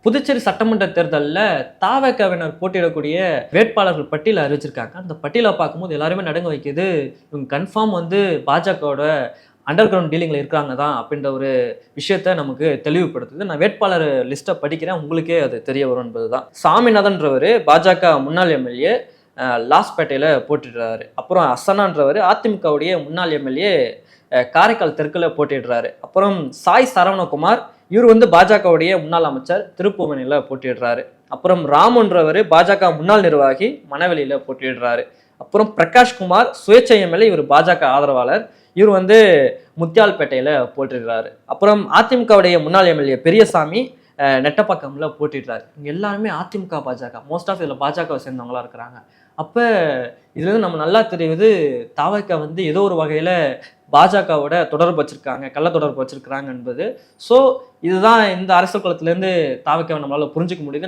புதுச்சேரி சட்டமன்ற தேர்தலில் தாவேக்காவினர் போட்டியிடக்கூடிய வேட்பாளர்கள் பட்டியலை அறிவிச்சிருக்காங்க. அந்த பட்டியலை பார்க்கும்போது எல்லாருமே நடுங்க வைக்குது. இவங்க கன்ஃபார்ம் பாஜகவோட அண்டர் கிரவுண்ட் டீலிங்கில் இருக்காங்க தான் அப்படின்ற ஒரு விஷயத்த நமக்கு தெளிவுபடுத்துது. நான் வேட்பாளர் லிஸ்ட்டை படிக்கிறேன், உங்களுக்கே அது தெரிய வரும் என்பது தான். சாமிநாதன்றவர் பாஜக முன்னாள் எம்எல்ஏ லாஸ்பேட்டையில் போட்டிடுறாரு. அப்புறம் அசனான்றவர் அதிமுகவுடைய முன்னாள் எம்எல்ஏ காரைக்கால் தெற்குல போட்டிடுறாரு. அப்புறம் சாய் சரவணகுமார் இவர் பாஜகவுடைய முன்னாள் அமைச்சர் திருப்புவனையில் போட்டிடுறாரு. அப்புறம் ராமுன்றவர் பாஜக முன்னாள் நிர்வாகி மணவெளியில போட்டிடுறாரு. அப்புறம் பிரகாஷ்குமார் சுயேட்சை எம்எல்ஏ, இவர் பாஜக ஆதரவாளர், இவர் முத்தியால்பேட்டையில போட்டிடுறாரு. அப்புறம் அதிமுகவுடைய முன்னாள் எம்எல்ஏ பெரியசாமி நெட்டப்பாக்கம்ல போட்டிடுறாரு. இங்க எல்லாருமே அதிமுக பாஜக, மோஸ்ட் ஆஃப் இதுல பாஜகவை சேர்ந்தவங்களா இருக்கிறாங்க. அப்ப இதுல இருந்து நம்ம நல்லா தெரியுது, தாவக ஏதோ ஒரு வகையில பாஜகவோட தொடர்பு வச்சிருக்காங்க, கள்ள தொடர்பு வச்சிருக்கிறாங்க என்பது. ஸோ இதுதான் இந்த அரசியல் களத்திலேருந்து தாவக நம்மளால புரிஞ்சுக்க முடியுது.